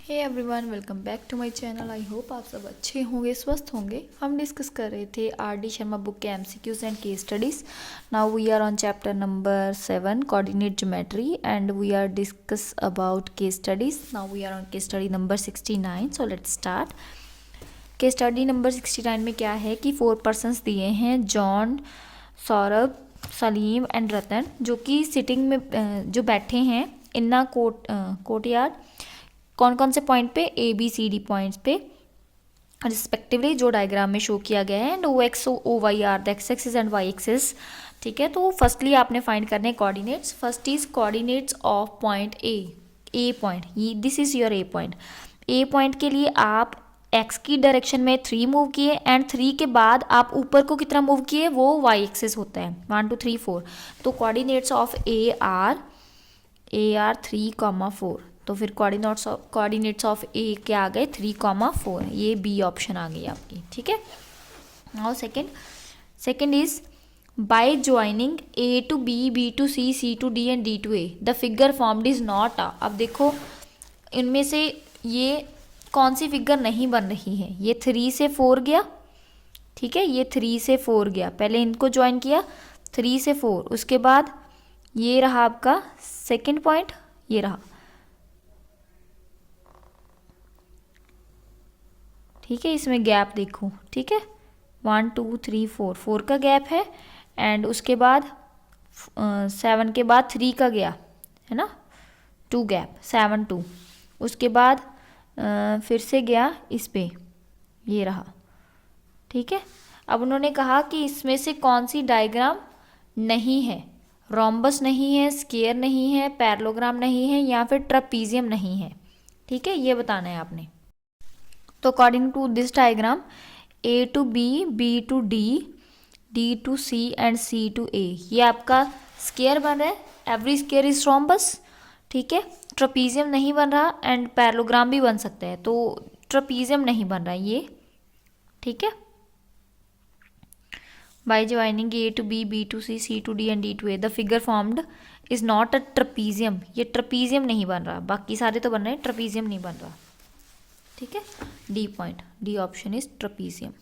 Hey everyone, welcome back to my channel. I hope आप सब अच्छे होंगे, स्वस्थ होंगे। हम डिस्कस कर रहे थे आर.डी. शर्मा बुक के MCQs and case studies. Now we are on chapter number 7 coordinate geometry and we are discuss about case studies. Now we are on case study number 69। So let's start. Case study number 69 में क्या है कि 4 persons दिए हैं, John, Saurabh, Salim and Ratan, जो कि sitting में जो बैठे हैं इन्ना कोर्टयार्ड। कौन कौन से पॉइंट पे? A B C D points पे रिस्पेक्टिवली, जो डायग्राम में शो किया गया है। And O X O Y are the X axis and Y axis. ठीक है, तो फर्स्टली आपने फाइंड करने हैं coordinates. First is coordinates of point A point, this is your A point. A point के लिए आप एक्स की डायरेक्शन में 3 मूव किए एंड 3 के बाद आप ऊपर को कितना मूव किए, वो वाई एक्सिस होता है 1 2 3 4। तो कोऑर्डिनेट्स ऑफ ए आर 3, 4। तो फिर कोऑर्डिनेट्स ऑफ ए क्या आ गए 3, 4। ये बी ऑप्शन आ गई आपकी। ठीक है, now second is by joining A to B, B to C, C to D and D to A the figure formed is not a. अब देखो इनमें से ये कौन सी फिगर नहीं बन रही है। ये 3 से 4 गया, ठीक है, ये 3 से 4 गया, पहले इनको ज्वाइन किया 3 से 4, उसके बाद ये रहा आपका सेकेंड पॉइंट, ये रहा। ठीक है, इसमें गैप देखो। ठीक है, 1 2 3 4, 4 का गैप है एंड उसके बाद 7 के बाद 3 का गया है ना, 2 गैप, 7 2। उसके बाद फिर से गया इस पे, ये रहा। ठीक है, अब उन्होंने कहा कि इसमें से कौन सी डायग्राम नहीं है, रोम्बस नहीं है, स्क्वायर नहीं है, पैरेललोग्राम नहीं है, या फिर ट्रापीजियम नहीं है। ठीक है, ये बताना है आपने। तो according to this diagram A to B, B to D, D to C and C to A, ये आपका स्क्वायर बन रहा है। Every square is rhombus. ठीक है, ट्रापीजियम नहीं बन रहा एंड पैरेललोग्राम भी बन सकता है, तो ट्रापीजियम नहीं बन रहा ये। ठीक है, by joining A to B, B to C, C to D and D to A the figure formed is not a trapezium. ये ट्रापीजियम नहीं बन रहा, बाकी सारे तो बन रहे हैं, ट्रापीजियम नहीं बन रहा। ठीक है, D point, D option is trapezium.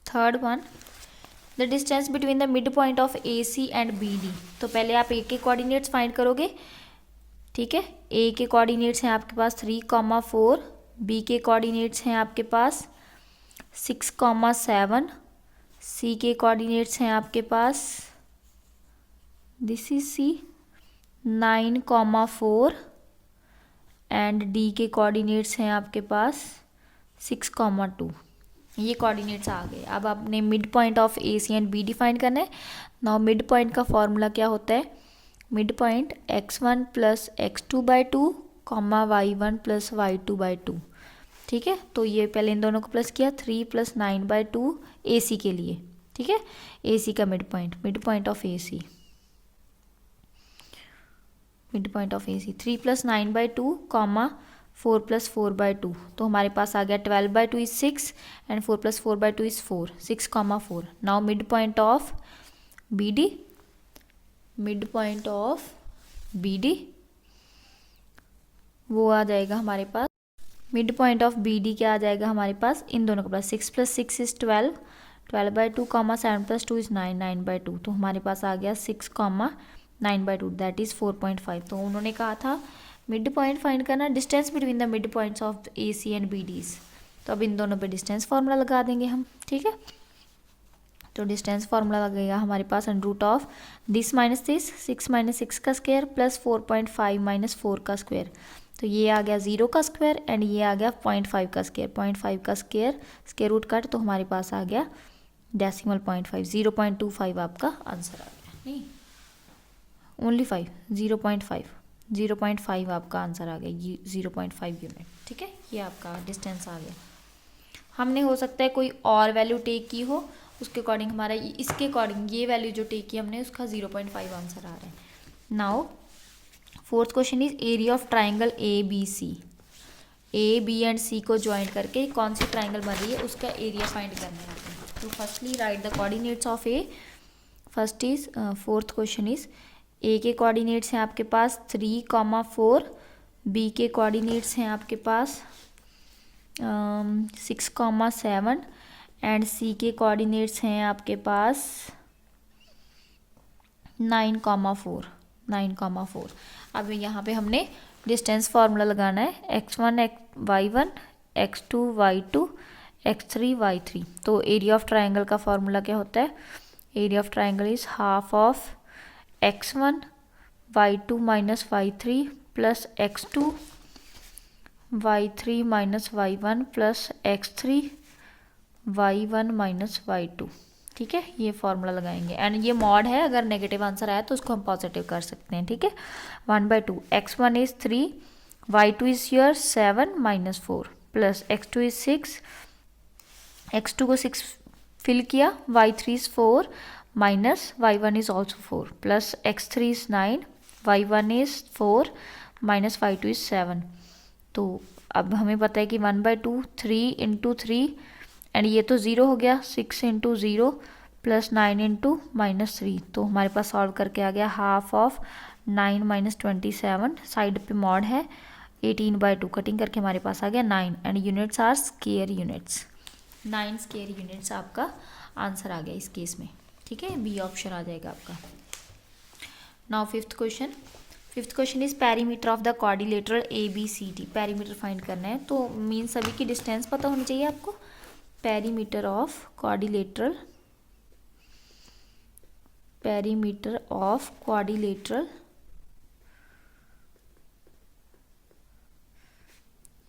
Third one, the distance between the mid point of A C and B D. तो पहले आप ए के कोऑर्डिनेट्स फाइंड करोगे। ठीक है, ए के कोऑर्डिनेट्स हैं आपके पास 3, 4, बी के कोऑर्डिनेट्स हैं आपके पास 6, 7, सी के कोऑर्डिनेट्स हैं आपके पास, this is C, 9, 4 and D के कोऑर्डिनेट्स हैं आपके पास 6, 2। ये कोऑर्डिनेट्स आ गए। अब आपने mid point of A C and B define करना है। नाउ मिड पॉइंट का फॉर्मूला क्या होता है? Mid point x1 plus x2/2, y1 plus y2/2। ठीक है, तो ये पहले इन दोनों को प्लस किया, 3 प्लस 9/2 ए सी के लिए। ठीक है, ए सी का mid point of A C, mid point of A C 3 plus 9/2, 4 plus 4/2। तो हमारे पास आ गया 12/2 is 6 and 4 plus 4/2 is 4, 6, 4। Now mid point of B D, mid point of B D वो आ जाएगा हमारे पास, mid point of B D क्या आ जाएगा हमारे पास, इन दोनों के पास 6 प्लस 6 इज 12, 12/2, 7 प्लस 2 इज 9, 9/2। तो हमारे पास आ गया 6, 9/2, दैट इज 4.5। तो उन्होंने कहा था मिड पॉइंट फाइंड करना, distance between the mid points of A C and B Ds. तो अब इन दोनों पे डिस्टेंस फार्मूला लगा देंगे हम। ठीक है, तो डिस्टेंस फार्मूला लगेगा हमारे पास √ of this minus this, 6 minus 6 का स्क्वायर प्लस 4.5 माइनस 4 का स्क्वायर। तो ये आ गया 0 का स्क्वायर एंड ये आ गया 0.5 का स्क्वायर, 0.5 का स्क्वायर रूट कट, तो हमारे पास आ गया डेसिमल 0.5, 0.25 आपका आंसर आ गया। नहीं, ओनली 5, 0.5 आपका आंसर आ गया, 0.5 यूनिट। ठीक है, ये आपका डिस्टेंस आ गया। हमने हो सकता है कोई और वैल्यू टेक की हो, उसके अकॉर्डिंग हमारा इसके अकॉर्डिंग ये वैल्यू जो टेक की हमने उसका 0.5 आंसर आ रहा है। Now fourth question is area of triangle A B C. A B and C को ज्वाइन करके कौन सी ट्राइंगल बन रही है उसका एरिया फाइंड करना है आपको। तो firstly right the coordinates of A. First is fourth question is a के कोऑर्डिनेट्स हैं आपके पास 3,4, बी के कोऑर्डिनेट्स हैं आपके पास 6,7 एंड सी के कोऑर्डिनेट्स हैं आपके पास 9,4। अब यहाँ पे हमने डिस्टेंस फार्मूला लगाना है x1 y1, x2 y2, x3 y3। तो एरिया ऑफ ट्राइंगल का फार्मूला क्या होता है? Area of triangle is half of x1 y2 minus y3 plus x2 y3 minus y1 plus x3 y1 minus y2। ठीक है, ये फॉर्मूला लगाएंगे and ये मॉड है, अगर नेगेटिव आंसर आया तो उसको हम पॉजिटिव कर सकते हैं। ठीक है, 1/2 x1 is 3, y2 is your 7 minus 4 plus x2 is 6, x2 को 6 फिल किया, y3 is 4 minus y1 is also 4 plus x3 is 9, y1 is 4 minus y2 is 7। तो अब हमें पता है कि 1/2 3 इंटू 3 एंड ये तो 0 हो गया, 6 इंटू 0 प्लस 9 इंटू माइनस 3। तो हमारे पास सॉल्व करके आ गया हाफ ऑफ 9 माइनस 27, साइड पे मॉड है 18/2, कटिंग करके हमारे पास आ गया 9 and units are square units. 9 square units आपका आंसर आ गया इस केस में। ठीक है, बी ऑप्शन आ जाएगा आपका। Now fifth question is perimeter of the quadrilateral ABCD। Perimeter find करना है, तो मीन सभी की डिस्टेंस पता होनी चाहिए आपको। Perimeter of quadrilateral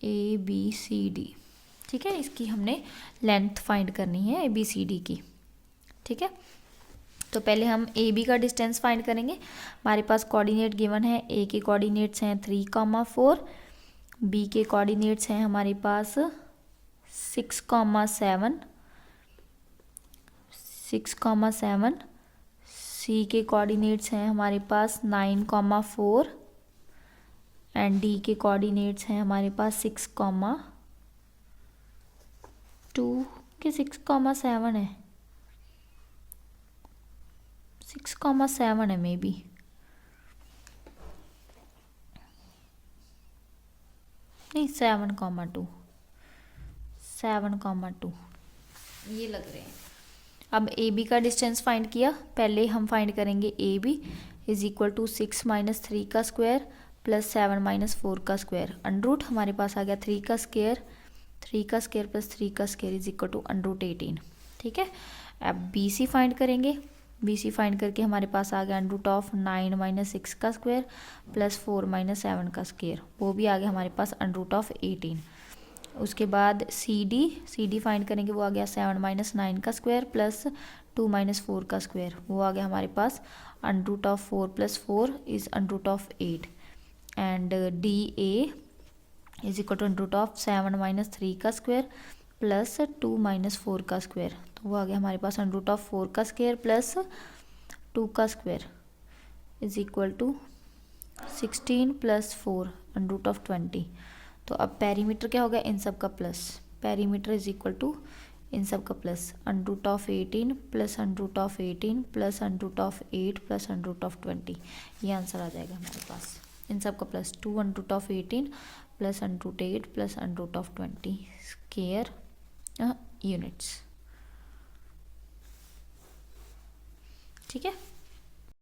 ABCD। ठीक है, इसकी हमने लेंथ फाइंड करनी है ABCD की। ठीक है, तो पहले हम AB का डिस्टेंस फाइंड करेंगे। हमारे पास कोऑर्डिनेट गिवन है, A के कोऑर्डिनेट्स हैं 3,4, B के कोऑर्डिनेट्स हैं हमारे पास 6,7, C के कोऑर्डिनेट्स हैं हमारे पास 9,4 एंड D के कोऑर्डिनेट्स हैं हमारे पास 6,2 के 6,7 है, 6,7 है मे बी, नहीं 7,2 ये लग रहे हैं। अब AB का डिस्टेंस फाइंड किया, पहले हम फाइंड करेंगे AB is equal to 6 minus 3 का स्क्वायर प्लस 7 माइनस 4 का स्क्वायर। अंडरूट हमारे पास आ गया 3 का स्क्वायर प्लस 3 का square is equal to under root 18। ठीक है, अब BC फाइंड करेंगे। BC फाइंड करके हमारे पास आ गया अंडरूट ऑफ 9 माइनस 6 का स्क्वायर प्लस 4 माइनस 7 का स्क्वायर, वो भी आ गया हमारे पास अंडरूट ऑफ 18। उसके बाद CD फाइंड करेंगे, वो आ गया 7 माइनस 9 का स्क्वायर प्लस 2 माइनस 4 का स्क्वायर, वो आ गया हमारे पास under root of 4 plus 4 is under root of 8 and DA is equal to under root of 7 minus 3 का स्क्वायर प्लस 2 माइनस 4 का स्क्वायर, तो वो आ गया हमारे पास अंडरूट ऑफ 4 का स्क्वायर प्लस 2 का square is equal to 16 plus 4 under root of 20। तो अब पेरीमीटर क्या होगा, इन सब का plus, perimeter is equal to इन सब का plus under root of 18 plus under root of 18 plus under root of 8 plus under root of 20, ये आंसर आ जाएगा हमारे पास। इन सब का plus 2 under root of 18 plus under root 8 plus under root of 20 square units. ठीक है।